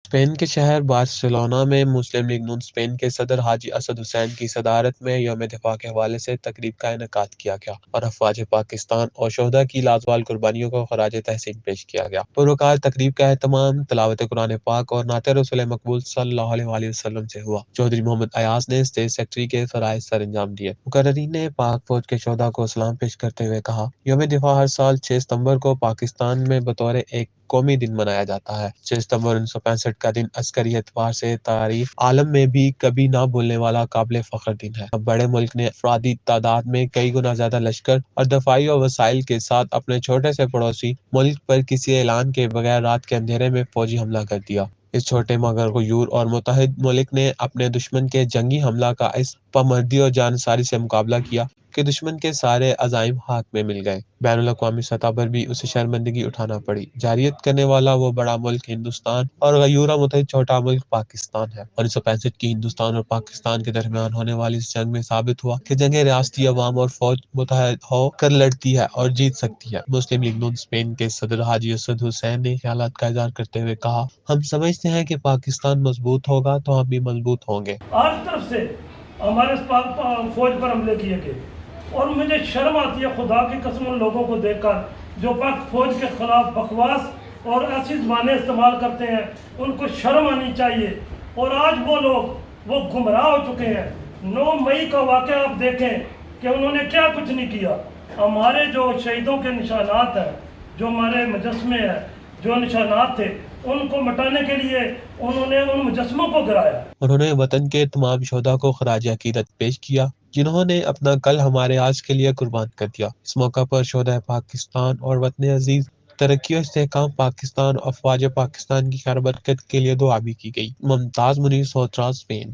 Spain کے شہر Barcelona میں مسلم لیگ نون اسپین کے صدر حاجی اسد حسین کی صدارت میں یوم دفاع کے حوالے سے تقریب کا انعقاد کیا گیا اور افواج پاکستان اور شہداء کی لازوال قربانیوں کو خراج تحسین پیش کیا گیا۔ پروقار تقریب کا اہتمام تلاوت قرآن پاک اور نعت رسول مقبول صلی اللہ علیہ وسلم سے ہوا۔ چودھری محمد ایاز نے اسٹیٹ سیکرٹری کے فرائض سر انجام دیے۔ مقررین نے پاک فوج کے شہداء کو سلام پیش کرتے ہوئے کہا، یوم دفاع ہر سال 6 ستمبر کو پاکستان میں بطور ایک قومی دن منایا جاتا ہے۔ 6 ستمبر 1965 کا دن عسکری اعتبار سے تاریخ عالم میں بھی کبھی نہ بھولنے والا قابل فخر دن ہے۔ اب بڑے ملک نے افرادی تعداد میں کئی گنا زیادہ لشکر اور دفاعی وسائل کے ساتھ اپنے چھوٹے سے پڑوسی ملک پر کسی اعلان کے بغیر رات کے اندھیرے میں فوجی حملہ کر دیا۔ اس چھوٹے مگر غیور اور متحد ملک نے اپنے دشمن کے جنگی حملہ کا اس پامردی اور جانساری سے مقابلہ کیا کہ دشمن کے سارے عزائم خاک میں مل گئے۔ بین الاقوامی سطح پر بھی اسے شرمندگی اٹھانا پڑی۔ جارحیت کرنے والا وہ بڑا ملک ہندوستان اور غیور متحد چھوٹا ملک پاکستان ہے۔ 1965 کی ہندوستان اور پاکستان کے درمیان ہونے والی اس جنگ میں ثابت ہوا کہ جنگ ریاستی عوام اور فوج متحد ہو کر لڑتی ہے اور جیت سکتی ہے۔ مسلم لیگ نون اسپین کے صدر حاجی اسد حسین نے خیالات کا اظہار کرتے ہوئے کہا، ہم سمجھتے ہیں کہ پاکستان مضبوط ہوگا تو ہم بھی مضبوط ہوں گے۔ ہر طرف سے ہمارے فوج پر حملے کیے گئے اور مجھے شرم آتی ہے خدا کی قسم ان لوگوں کو دیکھ کر جو پاک فوج کے خلاف بکواس اور ایسی زبانیں استعمال کرتے ہیں، ان کو شرم آنی چاہیے۔ اور آج وہ لوگ وہ گمراہ ہو چکے ہیں۔ 9 مئی کا واقعہ آپ دیکھیں کہ انہوں نے کیا کچھ نہیں کیا۔ ہمارے جو شہیدوں کے نشانات ہیں، جو ہمارے مجسمے ہیں، جو نشانات تھے، ان کو مٹانے کے لیے انہوں نے ان مجسموں کو گرایا۔ انہوں نے وطن کے تمام شہداء کو خراج عقیدت پیش کیا جنہوں نے اپنا کل ہمارے آج کے لیے قربان کر دیا۔ اس موقع پر شہدائے پاکستان اور وطن عزیز ترقی و استحکام پاکستان اور افواج پاکستان کی خیر برکت کے لیے دعا بھی کی گئی۔ ممتاز منیر، سوترا، اسپین۔